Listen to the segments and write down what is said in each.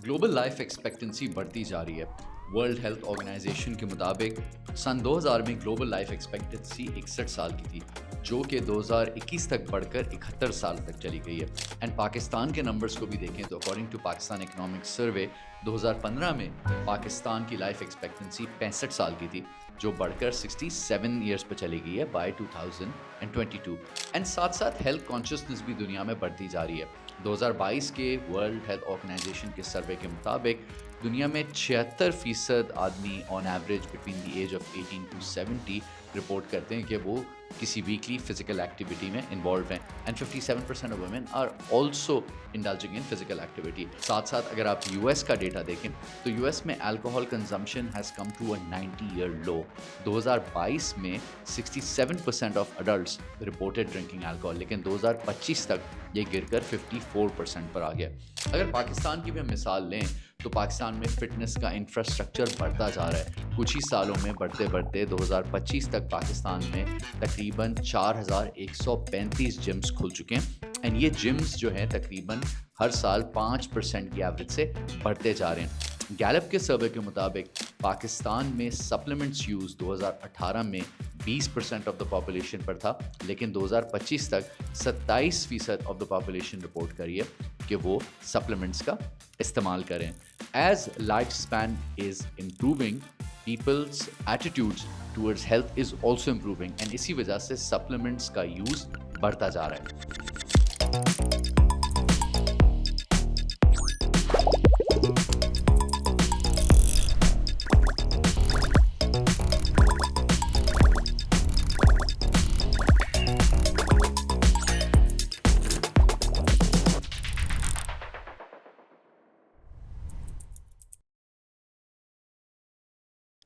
Global life expectancy बढ़ती जा रही है। वर्ल्ड हेल्थ ऑर्गेनाइजेशन के मुताबिक सन 2000 में ग्लोबल लाइफ एक्सपेक्टेंसी 61 साल की थी, जो कि 2021 तक बढ़कर 71 साल तक चली गई है। एंड पाकिस्तान के नंबर्स को भी देखें तो according to Pakistan economic survey 2015 में पाकिस्तान की लाइफ एक्सपेक्टेंसी 65 साल की थी, जो बढ़कर 67 ईयर्स पर चली गई है बाय 2022। एंड साथ साथ हेल्थ कॉन्शियसनेस भी दुनिया में बढ़ती जा रही है। 2022 के वर्ल्ड हेल्थ ऑर्गेनाइजेशन के सर्वे के मुताबिक दुनिया में 76% आदमी on average between the age of 18 to 70 report करते हैं कि वो किसी वीकली फिजिकल एक्टिविटी में इन्वॉल्व हैं। And 57% of women are also indulging in physical activity. साथ साथ अगर आप यूएस का डेटा देखें तो यूएस में alcohol consumption has come to a 90-year low. 2022 में 67% of adults reported drinking alcohol, लेकिन 2025 तक ये गिरकर 54% पर आ गया। अगर पाकिस्तान की भी हम मिसाल लें तो पाकिस्तान में फ़िटनेस का इंफ्रास्ट्रक्चर बढ़ता जा रहा है। कुछ ही सालों में बढ़ते बढ़ते 2025 तक पाकिस्तान में तकरीबन 4135 जिम्स खुल चुके हैं। एंड ये जिम्स जो हैं तकरीबन हर साल 5% की एवरेज से बढ़ते जा रहे हैं। गैलप के सर्वे के मुताबिक पाकिस्तान में सप्लीमेंट्स यूज़ 2018 में 20% ऑफ द पॉपुलेशन पर था, लेकिन 2025 तक 27% ऑफ द पॉपुलेशन रिपोर्ट करी है कि वो सप्लीमेंट्स का इस्तेमाल करें। As life span is improving, people's attitudes towards health is also improving, and इसी वजह से सप्लीमेंट्स का यूज़ बढ़ता जा रहा है।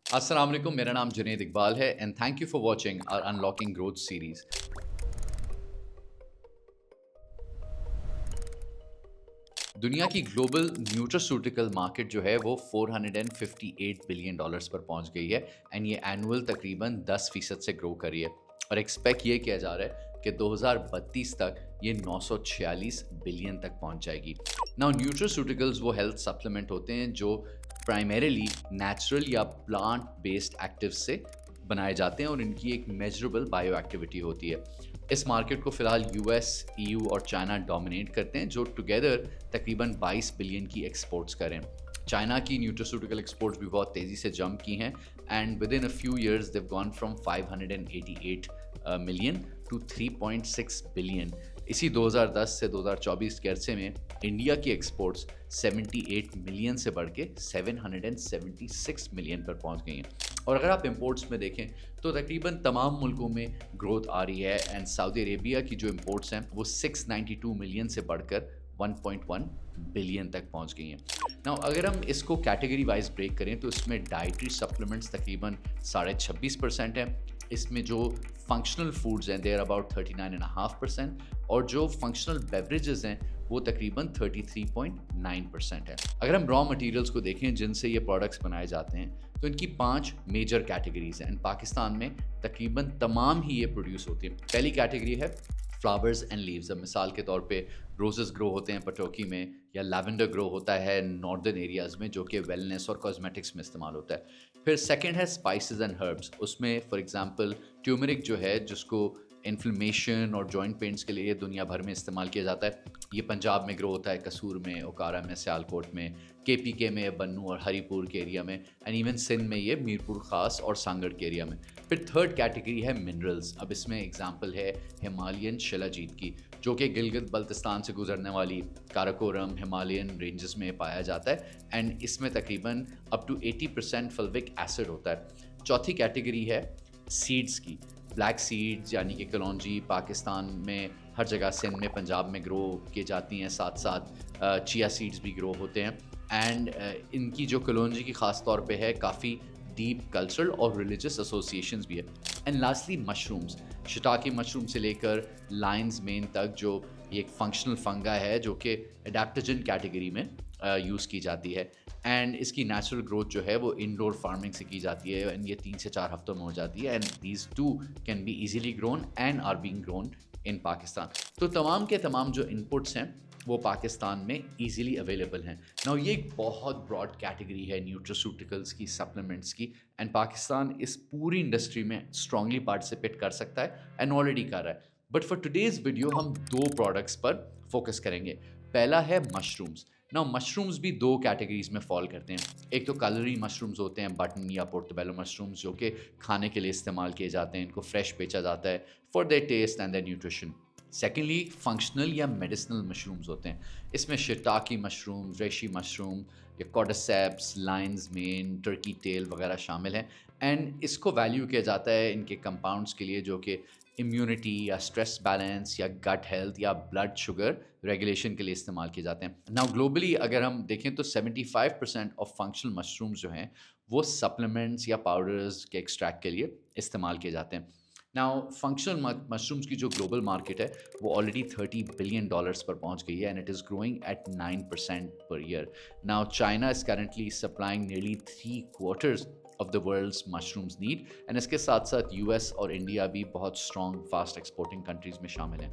अस्सलाम वालेकुम, मेरा नाम जुनैद इकबाल है and thank you for watching our unlocking growth series. दुनिया की ग्लोबल न्यूट्रास्यूटिकल मार्केट जो है वो $458 बिलियन पर पहुंच गई है एंड ये एनुअल तकरीबन 10% से ग्रो करी है और एक्सपेक्ट ये किया जा रहा है कि 2032 तक ये 946 बिलियन तक पहुंच जाएगी। नाउ न्यूट्रास्यूटिकल्स वो हेल्थ सप्लीमेंट होते हैं जो प्राइमरीली नेचुरल या प्लांट बेस्ड एक्टिव से बनाए जाते हैं और इनकी एक मेजरेबल बायो एक्टिविटी होती है। इस मार्केट को फ़िलहाल यूएस, ईयू और चाइना डोमिनेट करते हैं, जो टुगेदर तकरीबन 22 बिलियन की एक्सपोर्ट्स करें। चाइना की न्यूट्रास्यूटिकल एक्सपोर्ट्स भी बहुत तेज़ी से जंप की हैं and within a few years they've gone from 588 million to 3.6 billion. इसी 2010 से 2024 के अरसे में इंडिया की एक्सपोर्ट्स 78 मिलियन से बढ़ के 776 मिलियन पर पहुंच गई हैं। और अगर आप इंपोर्ट्स में देखें तो तकरीबन तमाम मुल्कों में ग्रोथ आ रही है एंड सऊदी अरेबिया की जो इंपोर्ट्स हैं वो 692 मिलियन से बढ़कर 1.1 बिलियन तक पहुंच गई हैं। नाउ अगर हम इसको कैटेगरी वाइज ब्रेक करें तो इसमें डाइटरी सप्लीमेंट्स तकरीबन 26.5% है। इसमें जो फंक्शनल फूड्स हैं देर अबाउट 39.5% और जो फंक्शनल बेवरेजेस हैं वो तकरीबन 33.9% है। अगर हम रॉ मटेरियल्स को देखें जिनसे ये प्रोडक्ट्स बनाए जाते हैं तो इनकी 5 मेजर कैटेगरीज हैं एंड पाकिस्तान में तकरीबन तमाम ही ये प्रोड्यूस होती हैं। पहली कैटेगरी है फ्लावर्स एंड लीव्स। अब मिसाल के तौर पे रोजेस ग्रो होते हैं पटोकी में, या लैवेंडर ग्रो होता है नॉर्दर्न एरियाज़ में जो कि वेलनेस और कॉस्मेटिक्स में इस्तेमाल होता है। फिर सेकंड है स्पाइसेस एंड हर्ब्स। उसमें फॉर एग्जांपल ट्यूमरिक जो है जिसको इन्फ्लेमेशन और जॉइंट पेन्स के लिए दुनिया भर में इस्तेमाल किया जाता है, ये पंजाब में ग्रो होता है, कसूर में, ओकारा में, सियालकोट में, केपीके में, बन्नू और हरीपुर के एरिया में, एंड इवन सिंध में ये मीरपुर ख़ास और सांगड़ के एरिया में। फिर थर्ड कैटेगरी है मिनरल्स। अब इसमें एग्जांपल है हिमालयन शिलाजीत की जो कि गिलगित बल्तिस्तान से गुजरने वाली काराकोरम हिमालयन रेंजेस में पाया जाता है एंड इसमें तकरीबन अप टू 80% फल्विक एसिड होता है। चौथी कैटेगरी है सीड्स की। ब्लैक सीड्स यानी कि कलौंजी पाकिस्तान में हर जगह, सिंध में, पंजाब में ग्रो की जाती हैं, साथ साथ चिया सीड्स भी ग्रो होते हैं एंड इनकी जो कलौंजी की ख़ास तौर पे है काफ़ी डीप कल्चरल और रिलीजियस एसोसिएशंस भी है। And lastly mushrooms. Shiitake mushroom से लेकर लायंस मेन तक जो एक फंक्शनल फंगा है जो कि एडेप्टोजन कैटेगरी में यूज़ की जाती है एंड इसकी नेचुरल ग्रोथ जो है वो इंडोर फार्मिंग से की जाती है एंड ये 3 से 4 हफ्तों में हो जाती है and these two can be easily grown and are being grown in Pakistan. तो तमाम के तमाम जो इनपुट्स हैं وہ پاکستان میں ایزیلی اویلیبل ہیں. ناؤ یہ ایک بہت براڈ کیٹیگری ہے نیوٹراسیوٹیکلس کی، سپلیمنٹس کی، اینڈ پاکستان اس پوری انڈسٹری میں اسٹرانگلی پارٹیسپیٹ کر سکتا ہے اینڈ آلریڈی کر رہا ہے. بٹ فار ٹوڈیز ویڈیو ہم 2 پروڈکٹس پر فوکس کریں گے. پہلا ہے مشرومز. نا مشرومز بھی 2 کیٹیگریز میں فال کرتے ہیں. ایک تو کلری مشرومز ہوتے ہیں، بٹن یا پورٹوبیلو مشرومز، جو کہ کھانے کے لیے استعمال کیے جاتے ہیں. ان کو فریش بیچا جاتا ہے for their taste and their nutrition. Secondly functional یا میڈیسنل مشرومز ہوتے ہیں. اس میں شیٹاکی مشروم، ریشی مشروم یا cordyceps, lion's mane, turkey tail وغیرہ شامل ہیں. اینڈ اس کو ویلیو کیا جاتا ہے ان کے کمپاؤنڈس کے لیے جو کہ امیونٹی یا اسٹریس بیلنس یا گٹ ہیلتھ یا بلڈ شوگر ریگولیشن کے لیے استعمال کیے جاتے ہیں. ناؤ گلوبلی اگر ہم دیکھیں تو 75% آف فنکشنل مشرومز جو ہیں وہ سپلیمنٹس یا پاؤڈرز کے ایکسٹریکٹ کے لیے استعمال کیے جاتے ہیں. ناؤ فنکشنل مشرومز کی جو گلوبل مارکیٹ ہے وہ آلریڈی $30 بلین پر پہنچ گئی ہے and it is growing at 9% per year. Now China is currently supplying nearly 3/4 of the world's mushrooms need. And اس کے ساتھ ساتھ US اور انڈیا بھی بہت اسٹرانگ فاسٹ ایکسپورٹنگ کنٹریز میں شامل ہیں.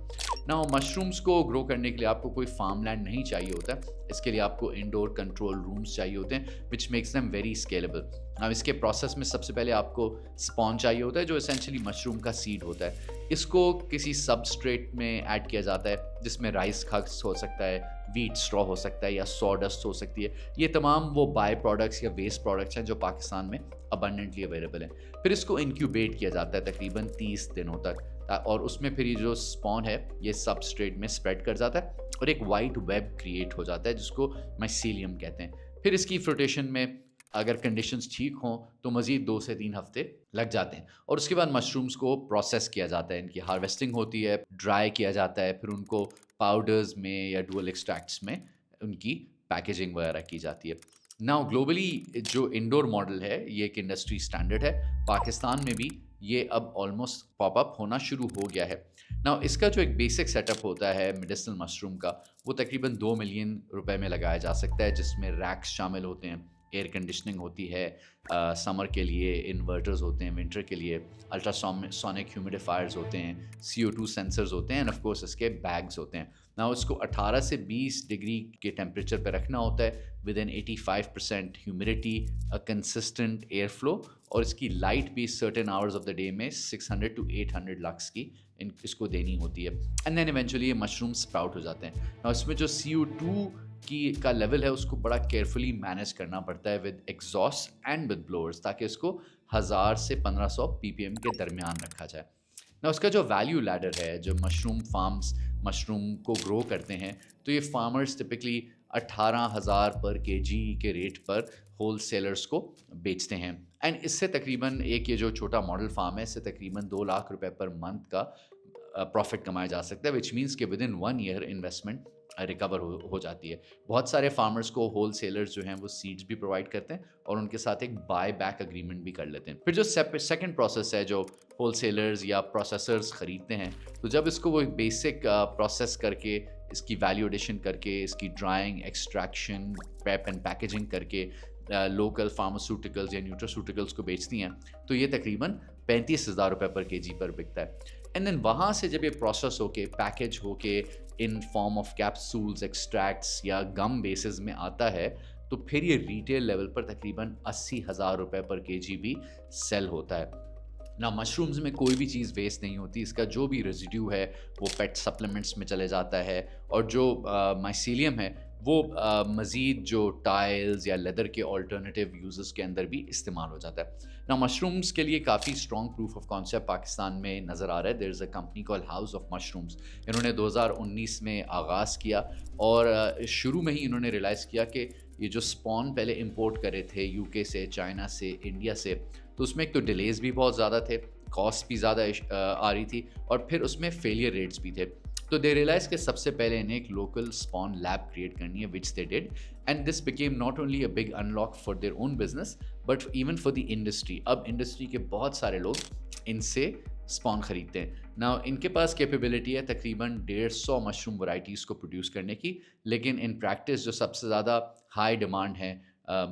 ناؤ مشرومز کو گرو کرنے کے لیے آپ کو کوئی فارم لینڈ نہیں چاہیے ہوتا ہے. اس کے لیے آپ کو انڈور کنٹرول رومز چاہیے ہوتے ہیں which makes them very scalable. اب اس کے پروسیس میں سب سے پہلے آپ کو اسپون چاہیے ہوتا ہے جو اسینشلی مشروم کا سیڈ ہوتا ہے. اس کو کسی سبسٹریٹ میں ایڈ کیا جاتا ہے جس میں رائس ہسک ہو سکتا ہے، ویٹ اسٹرا ہو سکتا ہے یا سو ڈسٹ ہو سکتی ہے. یہ تمام وہ بائی پروڈکٹس یا ویسٹ پروڈکٹس ہیں جو پاکستان میں ابنڈنٹلی اویلیبل ہیں. پھر اس کو انکیوبیٹ کیا جاتا ہے تقریباً 30 دنوں تک، اور اس میں پھر یہ جو اسپون ہے یہ سبسٹریٹ میں اسپریڈ کر جاتا ہے اور ایک وائٹ ویب کریٹ ہو جاتا ہے جس کو مائسیلیم کہتے ہیں. پھر اس کی فروٹیشن میں اگر کنڈیشنز ٹھیک ہوں تو مزید 2 سے 3 ہفتے لگ جاتے ہیں. اور اس کے بعد مشرومز کو پروسیس کیا جاتا ہے، ان کی ہارویسٹنگ ہوتی ہے، ڈرائی کیا جاتا ہے، پھر ان کو پاؤڈرز میں یا ڈوئل ایکسٹریکٹس میں ان کی پیکیجنگ وغیرہ کی جاتی ہے. ناؤ گلوبلی جو انڈور ماڈل ہے یہ ایک انڈسٹری اسٹینڈرڈ ہے. پاکستان میں بھی یہ اب آلموسٹ پاپ اپ ہونا شروع ہو گیا ہے. ناؤ اس کا جو ایک بیسک سیٹ اپ ہوتا ہے میڈیسنل مشروم کا، وہ تقریباً $2 ملین میں لگایا جا سکتا ہے، جس میں ریکس شامل ہوتے ہیں، ایئر کنڈیشننگ ہوتی ہے سمر کے لیے، انورٹرز ہوتے ہیں ونٹر کے لیے، الٹرا سونک ہیومیڈیفائرز ہوتے ہیں، CO2 سینسرز ہوتے ہیں، اینڈ آف کورس اس کے بیگز ہوتے ہیں. نا اس کو 18 سے 20 ڈگری کے ٹیمپریچر پہ رکھنا ہوتا ہے within 85% humidity, consistent air flow, اور اس کی لائٹ بھی certain hours of the day میں 600 to 800 لکس کی اس کو دینی ہوتی ہے. اینڈ دین ایونچولی یہ مشروم اسپراؤٹ ہو جاتے ہیں. نا اس میں جو CO2 کا لیول ہے اس کو بڑا کیئرفلی مینیج کرنا پڑتا ہے ود ایگزاسٹ اینڈ ود بلورز، تاکہ اس کو 1000 سے 1500 PPM کے درمیان رکھا جائے. نا اس کا جو ویلیو لیڈر ہے، جو مشروم فارمز مشروم کو گرو کرتے ہیں، تو یہ فارمرز ٹپکلی 18,000 پر KG کے ریٹ پر ہول سیلرز کو بیچتے ہیں. اینڈ اس سے تقریباً ایک یہ جو چھوٹا ماڈل فارم ہے اس سے تقریباً $2 lakh پر منتھ کا پروفٹ کمایا جا سکتا ہے، وچ مینس کہ with in 1 year investment recover ہو جاتی ہے. بہت سارے فارمرز کو ہول سیلرز جو ہیں وہ سیڈز بھی پرووائڈ کرتے ہیں اور ان کے ساتھ ایک بائی بیک اگریمنٹ بھی کر لیتے ہیں. پھر جو سیکنڈ پروسیس ہے جو ہول سیلرز یا پروسیسرز خریدتے ہیں، تو جب اس کو وہ بیسک پروسیس کر کے، اس کی ویلیو ایڈیشن کر کے، اس کی ڈرائنگ، ایکسٹریکشن، پیپ اینڈ پیکیجنگ کر کے لوکل فارماسیوٹیکلز یا نیوٹراسیوٹیکلز کو بیچتی ہیں، تو یہ تقریباً $35,000 پر KG پر بکتا ہے. اینڈ دین وہاں سے جب یہ پروسیس ہو کے پیکیج ہو کے in form of capsules, extracts یا گم بیسز میں آتا ہے، تو پھر یہ ریٹیل لیول پر تقریباً $80,000 پر KG بھی سیل ہوتا ہے. نا مشرومز میں کوئی بھی چیز ویسٹ نہیں ہوتی، اس کا جو بھی ریزیڈیو ہے وہ پیٹ سپلیمنٹس میں چلے جاتا ہے، اور جو مائسیلیم ہے وہ مزید جو ٹائلز یا لیدر کے آلٹرنیٹیو یوزز کے اندر بھی استعمال ہو جاتا ہے. نا مشرومز کے لیے کافی strong proof of concept Pakistan میں نظر آ رہا ہے. There is a company call house of mushrooms. انہوں نے 2019 میں آغاز کیا اور شروع میں ہی انہوں نے ریئلائز کیا کہ یہ جو اسپون پہلے امپورٹ کرے تھے UK سے، چائنا سے، انڈیا سے، تو اس میں ایک تو ڈیلیز بھی بہت زیادہ تھے، کاسٹ بھی زیادہ آ رہی تھی، اور پھر اس میں فیلئر ریٹس بھی تھے. تو دے ریئلائز کہ سب سے پہلے انہیں ایک لوکل اسپون لیب کریٹ کرنی ہے، which they did, and this became not only a big unlock for their own business but even for the industry. اب انڈسٹری کے بہت سارے لوگ ان سے اسپون خریدتے ہیں. نا ان کے پاس کیپیبلٹی ہے تقریباً 150 مشروم ورائٹیز کو پروڈیوس کرنے کی، لیکن ان پریکٹس جو سب سے زیادہ ہائی ڈیمانڈ ہے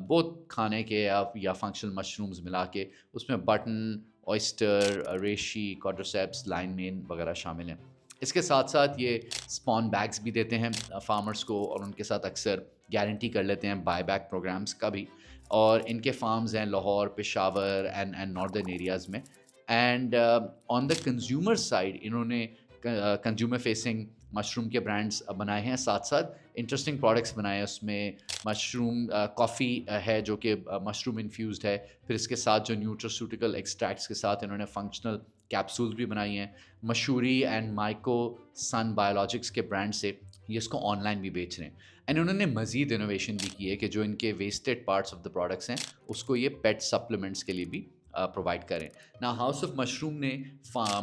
وہ کھانے کے یا فنکشنل مشرومز ملا کے، اس میں بٹن، اوئسٹر، ریشی، کوڈرسیپس، لائن مین وغیرہ شامل ہیں. اس کے ساتھ ساتھ یہ اسپون بیگس بھی دیتے ہیں فارمرس کو، اور ان کے ساتھ اکثر گارنٹی کر لیتے ہیں بائی بیک پروگرامس کا بھی. اور ان کے فارمز ہیں Lahore, Peshawar and northern areas میں. And on the consumer side انہوں نے کنزیومر فیسنگ مشروم کے برانڈس بنائے ہیں، ساتھ ساتھ انٹرسٹنگ پروڈکٹس بنائے ہیں. اس میں مشروم کافی ہے جو کہ مشروم انفیوزڈ ہے. پھر اس کے ساتھ جو نیوٹراسیوٹیکل ایکسٹریکٹس کے ساتھ انہوں نے فنکشنل کیپسولز بھی بنائی ہیں. مشوری اینڈ مائکو سن بایولوجکس کے برانڈ سے یہ اس کو آن لائن بھی بیچ رہے ہیں. اینڈ انہوں نے مزید انوویشن بھی کی ہے کہ جو ان کے wasted parts of the products ہیں اس کو یہ پیٹ سپلیمنٹس کے لیے بھی پرووائڈ کریں. نا ہاؤس آف مشروم نے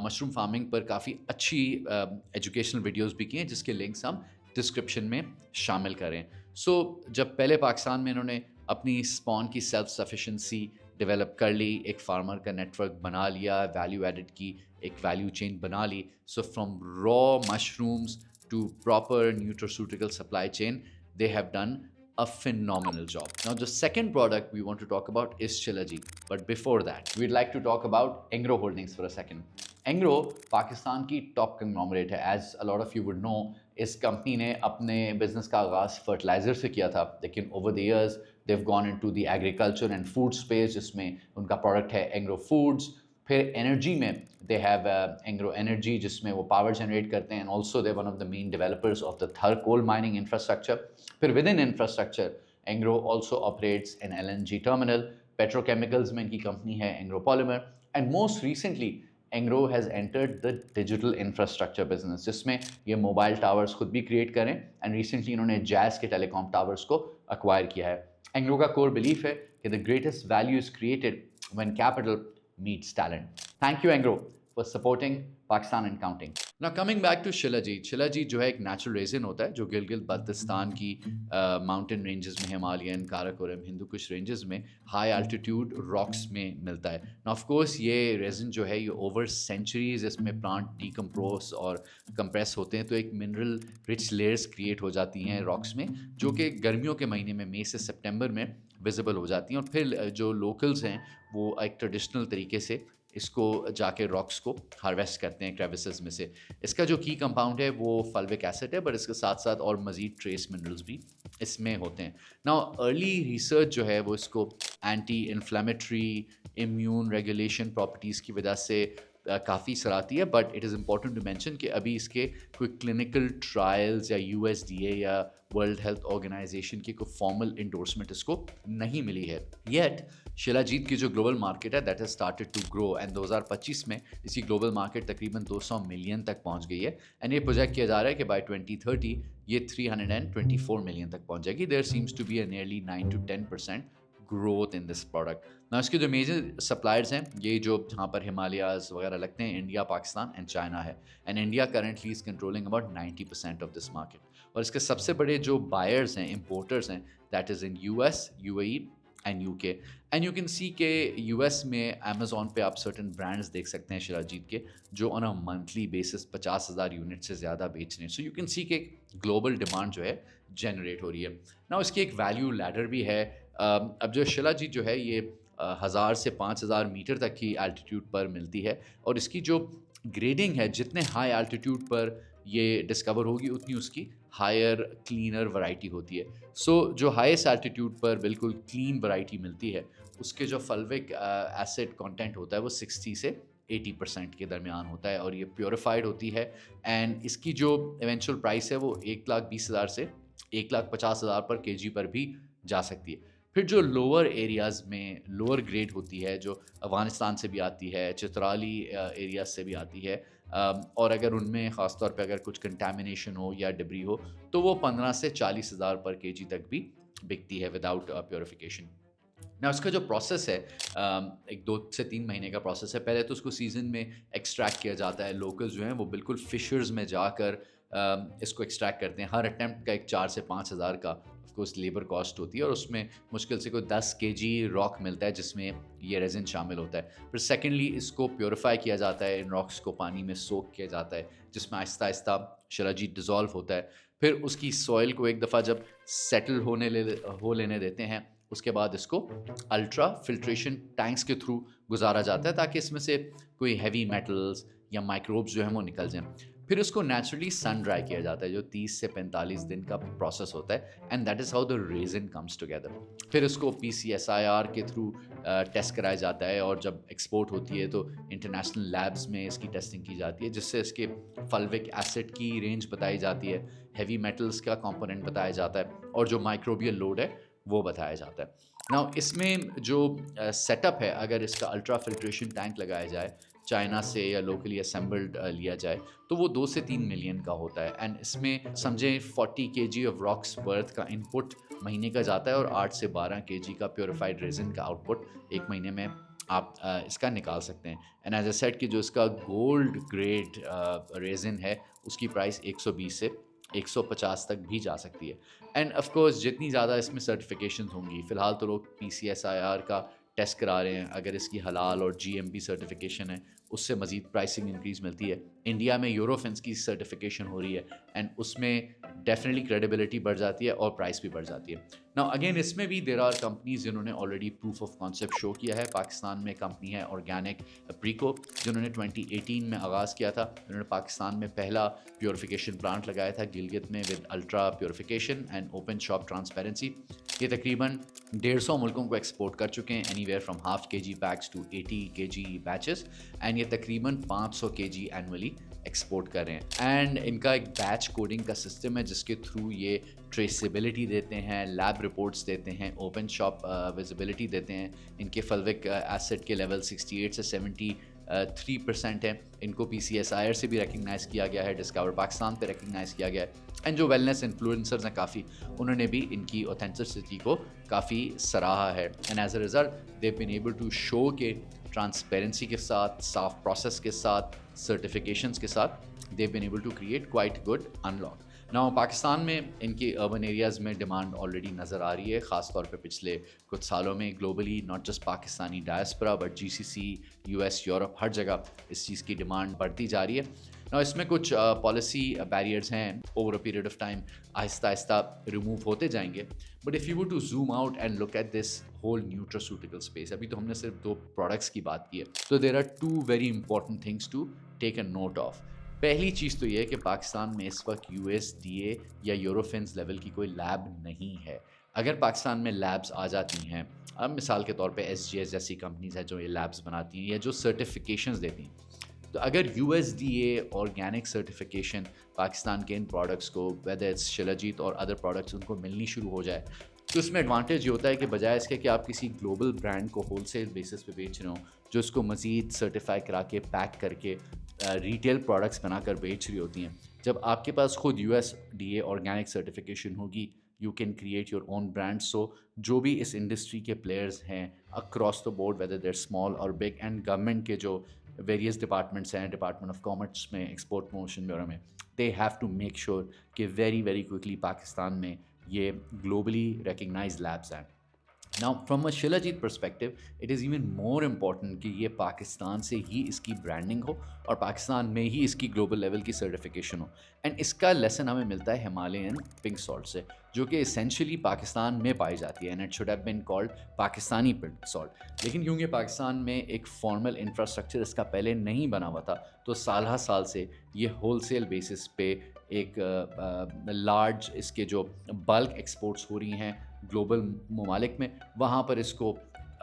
مشروم فارمنگ پر کافی اچھی ایجوکیشنل ویڈیوز بھی کی ہیں جس کے لنکس ہم ڈسکرپشن میں شامل کریں. سو جب پہلے پاکستان میں انہوں نے اپنی اسپون کی سیلف سفیشنسی ڈیولپ کر لی، ایک فارمر کا نیٹ ورک بنا لیا، ویلیو ایڈڈ کی ایک ویلیو چین بنا لی. So from raw mushrooms to proper nutraceutical supply chain they have done a phenomenal job. Now the second product we want to talk about is Shilajit, but before that we'd like to talk about Engro Holdings for a second. Engro Pakistan کی top conglomerate ہے. As a lot of you would know اس کمپنی نے اپنے business کا آغاز fertiliser سے کیا تھا، لیکن over the years they've gone into the agriculture and food space جس میں ان کا پروڈکٹ ہے Engro Foods. پھر انرجی میں دے ہیو اینگرو انرجی جس میں وہ پاور جنریٹ کرتے ہیں، and also they one of the main developers of the Thar coal mining infrastructure. پھر with in infrastructure Engro also operates an LNG terminal. Petrochemicals میں ان کی کمپنی ہے Engro polymer. And most recently Engro has entered the digital infrastructure business جس میں یہ mobile towers خود بھی کریٹ کریں، اینڈ ریسنٹلی انہوں نے جیز کے ٹیلی کام ٹاورس کو ایکوائر کیا ہے. اینگرو کا کور بلیف ہے کہ the greatest value is created when capital meets talent. Thank you Engro for supporting Pakistan and counting. Now coming back to Shilajit. Shilajit جو ہے ایک نیچرل ریزن ہوتا ہے جو گلگت بلتستان کی ماؤنٹین رینجز میں، ہمالیین، کاراکورم، ہندو کش رینجز میں ہائی الٹیٹیوڈ راکس میں ملتا ہے. نا آف کورس یہ ریزن جو ہے یہ اوور سینچریز اس میں پلانٹ ڈیکمپروس اور کمپریس ہوتے ہیں تو ایک منرل رچ لیئرس کریٹ ہو جاتی ہیں راکس میں، جو کہ گرمیوں کے مہینے میں مئی سے سپٹمبر میں ویزیبل ہو جاتی ہیں. اور پھر جو لوکلز ہیں وہ ایک ٹریڈیشنل طریقے سے اس کو جا کے راکس کو ہارویسٹ کرتے ہیں کریوسز میں سے. اس کا جو کی کمپاؤنڈ ہے وہ فلوک ایسڈ ہے، بٹ اس کے ساتھ ساتھ اور مزید ٹریس منرلز بھی اس میں ہوتے ہیں. نا ارلی ریسرچ جو ہے وہ اس کو anti inflammatory, immune regulation properties کی وجہ سے کافی سراہتی ہے، but it is important to mention کہ ابھی اس کے کوئی کلینکل ٹرائلز یا USDA یا ورلڈ ہیلتھ آرگنائزیشن کی کوئی فارمل انڈورسمنٹ اس کو نہیں ملی ہے. یٹ شیلاجیت کی جو گلوبل مارکیٹ ہے that has started to grow, and 2025 میں اس کی گلوبل مارکیٹ تقریباً 200 ملین تک پہنچ گئی ہے. اینڈ یہ پروجیکٹ کیا جا رہا ہے کہ بائی 2030 یہ 324 ملین تک پہنچ جائے گی. There seems to be a nearly 9 to 10% growth in this product. نا اس کے جو میجر سپلائرز ہیں یہ جو جہاں پر ہمالیاز وغیرہ لگتے ہیں، انڈیا، پاکستان اینڈ چائنا ہے. And India currently is controlling about 90% of this market. اور اس کے سب سے بڑے جو بائرز ہیں، امپورٹرز ہیں، that is in US, UAE and UK. And you can see کہ US میں امیزون پہ آپ سرٹن برانڈس دیکھ سکتے ہیں شیلاجیت کے جو آن اے منتھلی بیسس 50,000 یونٹ سے زیادہ بیچ رہے ہیں. سو یو کین سی کہ گلوبل ڈیمانڈ جو ہے جنریٹ ہو رہی ہے. نا اس کی ایک ویلیو لیڈر بھی ہے. اب جو شیلاجیت جو ہے یہ 1000 سے 5000 میٹر تک کی الٹیٹیوڈ پر ملتی ہے، اور اس کی جو گریڈنگ ہے جتنے ہائی الٹیٹیوڈ پر یہ ڈسکور ہوگی اتنی اس کی ہائر کلینر ورائٹی ہوتی ہے. سو جو ہائیسٹ الٹیٹیوڈ پر بالکل کلین ورائٹی ملتی ہے اس کے جو فلوک ایسڈ کانٹینٹ ہوتا ہے وہ 60 سے 80% کے درمیان ہوتا ہے، اور یہ پیوریفائڈ ہوتی ہے. اینڈ اس کی جو ایونچوئل پرائس ہے وہ 1,20,000 سے 1,50,000 پر kg پر بھی جا سکتی ہے. پھر جو لوور ایریاز میں لوور گریڈ ہوتی ہے جو افغانستان سے بھی آتی ہے، چترالی ایریاز سے بھی آتی ہے، اور اگر ان میں خاص طور پہ اگر کچھ کنٹامنیشن ہو یا ڈبری ہو تو وہ 15 سے 40,000 پر kg تک بھی بکتی ہے وداؤٹ پیوریفیکیشن. نا اس کا جو پروسیس ہے ایک 2 سے 3 مہینے کا پروسیس ہے. پہلے تو اس کو سیزن میں ایکسٹریکٹ کیا جاتا ہے. لوکل جو ہیں وہ بالکل فشرز میں جا کر اس کو ایکسٹریکٹ کرتے ہیں. ہر اٹیمپٹ کا ایک 4 سے 5,000 کا آف کورس لیبر کاسٹ ہوتی ہے، اور اس میں مشکل سے کوئی 10 kg راک ملتا ہے جس میں یہ ریزن شامل ہوتا ہے. پھر سیکنڈلی اس کو پیوریفائی کیا جاتا ہے، ان راکس کو پانی میں سوک کیا جاتا ہے جس میں آہستہ آہستہ شیلاجیت ڈیزالو ہوتا ہے. پھر اس کی سوئل کو ایک دفعہ جب سیٹل ہو لینے دیتے ہیں اس کے بعد اس کو الٹرا فلٹریشن ٹینکس کے تھرو گزارا جاتا ہے تاکہ اس میں سے کوئی ہیوی میٹلز یا مائکروبس جو ہیں وہ نکل جائیں. फिर उसको नेचुरली सन ड्राई किया जाता है, जो 30 से 45 दिन का प्रोसेस होता है, and that is how the resin comes together. फिर उसको PCSIR के थ्रू टेस्ट कराया जाता है, और जब एक्सपोर्ट होती है तो इंटरनेशनल लैब्स में इसकी टेस्टिंग की जाती है, जिससे इसके फल्विक एसिड की रेंज बताई जाती है, हेवी मेटल्स का कंपोनेंट बताया जाता है, और जो माइक्रोबियल लोड है वो बताया जाता है। नाउ इसमें जो सेटअप है, अगर इसका अल्ट्रा फिल्ट्रेशन टैंक लगाया जाए चाइना से या लोकली असेंबल्ड लिया जाए, तो वो 2 से 3 मिलियन का होता है, एंड इसमें समझें 40 kg ऑफ रॉक्स वर्थ का इनपुट महीने का जाता है, और 8 से 12 kg का प्योरीफाइड रेजिन का आउटपुट एक महीने में आप इसका निकाल सकते हैं। एंड एज ए सेट कि जो इसका गोल्ड ग्रेड रेजिन है, उसकी प्राइस 120 से 150 तक भी जा सकती है। एंड ऑफ कोर्स जितनी ज़्यादा इसमें सर्टिफिकेशन होंगी, फ़िलहाल तो लोग PCSIR का टेस्ट करा रहे हैं, अगर इसकी हलाल और GMP सर्टिफिकेशन है, उससे मज़ीद प्राइसिंग इंक्रीज़ मिलती है। इंडिया में यूरोफिन्स की सर्टिफिकेशन हो रही है, एंड उसमें डेफिनेटली क्रेडिबिलिटी बढ़ जाती है और प्राइस भी बढ़ जाती है। नाउ अगेन इसमें भी देयर आर कंपनीज जिन्होंने already proof of concept show किया है। पाकिस्तान में कंपनी है ऑर्गेनिक प्रीको, जिन्होंने 2018 में आगाज़ किया था। उन्होंने पाकिस्तान में पहला प्योरीफिकेशन प्लांट लगाया था गिलगित में, with ultra purification and open shop transparency. ये तकरीबन 150 मुल्कों को एक्सपोर्ट कर चुके हैं, anywhere from half kg bags to 80 kg batches, and ये तकरीबन 500 kg एनुअली एक्सपोर्ट कर रहे हैं। एंड इनका एक बैच कोडिंग का सिस्टम है, जिसके थ्रू ये ट्रेसेबिलिटी देते हैं, लैब रिपोर्ट्स देते हैं, ओपन शॉप विजिबिलिटी देते हैं। इनके फल्विक एसिड के लेवल 68 से 73% है। इनको PCSIR से भी रिकग्नाइज़ किया गया है, डिस्कवर पाकिस्तान पे रिकग्नाइज़ किया गया है, एंड जो वेलनेस इन्फ्लुएंसर्स हैं काफ़ी, उन्होंने भी इनकी ऑथेंटिसिटी को काफ़ी सराहा है। And as a result they been able to show के ट्रांसपेरेंसी के साथ, साफ प्रोसेस के साथ, सर्टिफिकेशंस के साथ, they been able to create quite good unlock. Now Pakistan में इनके अर्बन एरियाज़ में डिमांड ऑलरेडी नज़र आ रही है, ख़ास तौर पे पिछले कुछ सालों में globally, not just Pakistani diaspora but GCC, US, Europe, हर जगह इस चीज़ की डिमांड बढ़ती जा रही है। नाउ इसमें कुछ पॉलिसी बैरियर्स हैं, over a period of time आहिस्ता आहिस्ता रिमूव होते जाएंगे। But if you were to zoom out and look at this whole nutraceutical space, अभी तो हमने सिर्फ 2 प्रोडक्ट्स की बात की है, तो there are 2 very important things to take a note of. पहली चीज़ तो ये है कि पाकिस्तान में इस वक्त USDA या यूरोफिन्स लेवल की कोई लैब नहीं है। अगर पाकिस्तान में लैब्स आ जाती हैं, अब मिसाल के तौर पे SGS जैसी कंपनीज हैं जो ये लैब्स बनाती हैं या जो सर्टिफिकेशंस देती हैं, तो अगर USDA ऑर्गेनिक सर्टिफिकेशन पाकिस्तान के इन प्रोडक्ट्स को, वेदर इट्स शिलाजीत और अदर प्रोडक्ट्स, उनको मिलनी शुरू हो जाए, तो इसमें एडवांटेज ये होता है कि बजाय इसके कि आप किसी ग्लोबल ब्रांड को होलसेल बेसिस पे बेच रहे हो, जो इसको मज़ीद सर्टिफाई करा के, पैक करके रिटेल प्रोडक्ट्स बनाकर बेच रही होती हैं, जब आपके पास खुद USDA ऑर्गेनिक सर्टिफिकेशन होगी, you can create your own brand. So जो भी इस इंडस्ट्री के प्लेयर्स हैं across the board, whether they're small और बिग, एंड गवर्नमेंट के जो वेरियस डिपार्टमेंट्स हैं, डिपार्टमेंट ऑफ कॉमर्स में, एक्सपोर्ट प्रमोशन ब्यूरो में, they have to make sure कि वेरी वेरी क्विकली पाकिस्तान में ये ग्लोबली रिकग्नाइज लैब्स हैं। Now from a shilajit perspective, it is even more important कि ये पाकिस्तान से ही इसकी ब्रांडिंग हो और पाकिस्तान में ही इसकी ग्लोबल लेवल की सर्टिफिकेशन हो। एंड इसका लेसन हमें मिलता है हिमालयन पिंक सॉल्ट से, जो कि एसेंशियली पाकिस्तान में पाई जाती है, and it should have been called Pakistani pink salt. लेकिन क्योंकि पाकिस्तान में एक फॉर्मल इंफ्रास्ट्रक्चर इसका पहले नहीं बना हुआ था, तो साल हर साल से ये होलसेल बेसिस पे एक लार्ज इसके जो बल्क एक्सपोर्ट्स हो रही हैं ग्लोबल ममालिक में, वहाँ पर इसको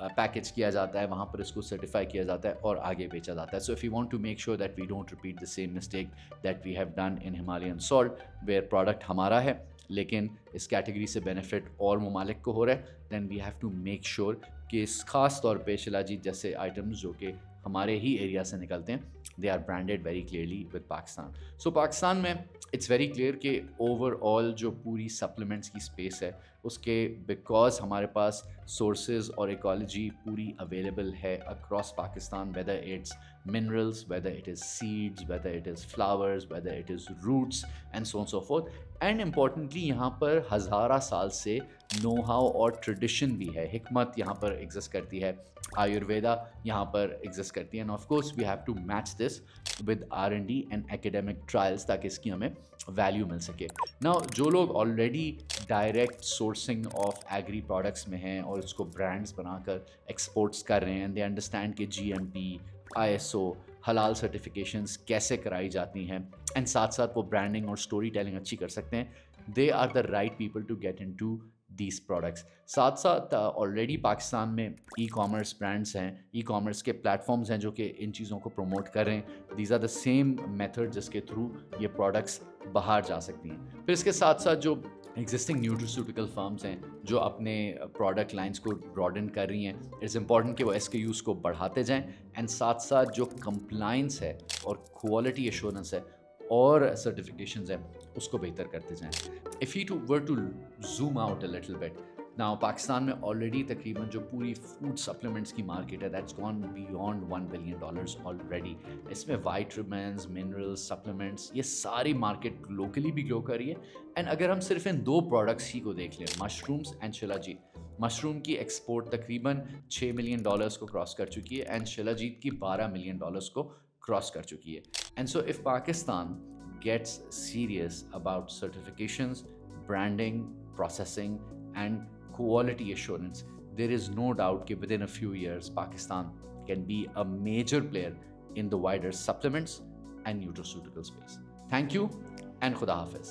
पैकेज किया जाता है, वहाँ पर इसको सर्टिफाई किया जाता है और आगे बेचा जाता है। So if you want to make sure that we don't repeat the same mistake that we have done in Himalayan salt, where product हमारा है लेकिन इस कैटेगरी से बेनिफिट और ममालिक को हो रहा है, then we have to make sure कि इस खास तौर पे शिलाजीत जैसे आइटम्स जो कि हमारे ही एरिया से निकलते हैं, they are branded very clearly with Pakistan. So Pakistan में इट्स वेरी क्लियर कि ओवरऑल जो पूरी सप्लीमेंट्स की स्पेस है उसके बिकॉज हमारे पास सोर्सेज और इकोलॉजी पूरी अवेलेबल है across Pakistan, whether it's minerals, whether it is seeds, whether it is flowers, whether it is roots and so on so forth. And importantly यहाँ पर हज़ारा साल से नो हाउ और ट्रेडिशन भी है, हिकमत यहाँ पर एग्जिस्ट करती है, आयुर्वेदा यहाँ पर एग्जिस्ट करती है, and of course we have to match this with R&D and academic trials ताकि इसकी हमें वैल्यू मिल सके। नाउ जो लोग already direct sourcing of agri products में हैं और इसको ब्रांड्स बनाकर एक्सपोर्ट्स कर रहे हैं, दे अंडरस्टैंड कि GMP, ISO, हलाल सर्टिफिकेशंस कैसे कराई जाती हैं, एंड साथ साथ वो ब्रांडिंग और स्टोरी टेलिंग अच्छी कर सकते हैं, they are the right people to get in to these products. साथ साथ ऑलरेडी पाकिस्तान में ई कॉमर्स ब्रांड्स हैं, ई कॉमर्स के प्लेटफॉर्म्स हैं जो कि इन चीज़ों को प्रमोट कर रहे हैं। These are the same method जिसके थ्रू ये प्रोडक्ट्स बाहर जा सकती हैं। फिर इसके साथ साथ जो एग्जिस्टिंग न्यूट्रिस्यूटिकल फर्म्स हैं जो अपने प्रोडक्ट लाइंस को ब्रॉडन कर रही हैं, इट्स इंपॉर्टेंट कि वो SKUs को बढ़ाते जाएं एंड साथ साथ जो कंप्लाइंस है और क्वालिटी एश्योरेंस है और सर्टिफिकेशंस हैं उसको बेहतर करते जाएं। If you were to zoom out a little bit, now Pakistan में ऑलरेडी तकरीबन जो पूरी फूड सप्लीमेंट्स की मार्केट है that's gone beyond $1 billion already. इसमें वाइटमिन्स, मिनरल्स, सप्लीमेंट्स, ये सारी मार्केट लोकली भी ग्रो कर रही है। एंड अगर हम सिर्फ इन 2 प्रोडक्ट्स ही को देख लें, मशरूम्स एंड शिलाजीत, मशरूम की एक्सपोर्ट तकरीबन $6 मिलियन को क्रॉस कर चुकी है एंड शिलाजीत की $12 मिलियन को क्रॉस कर चुकी है। And so if Pakistan gets serious about certifications, branding, processing and quality assurance, there is no doubt that within a few years Pakistan can be a major player in the wider supplements and nutraceutical space. Thank you and खुदा हाफिज।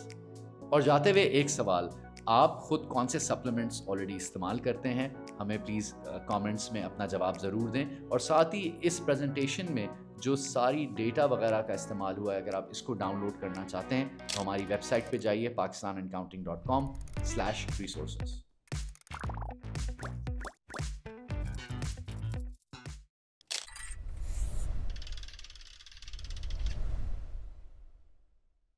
और जाते हुए एक सवाल, आप खुद कौन से सप्लीमेंट्स ऑलरेडी इस्तेमाल करते हैं? हमें प्लीज़ कमेंट्स में अपना जवाब ज़रूर दें। और साथ ही इस प्रेजेंटेशन में जो सारी डेटा वगैरह का इस्तेमाल हुआ है, अगर आप इसको डाउनलोड करना चाहते हैं तो हमारी वेबसाइट पे जाइए pakistanandcounting.com/resources।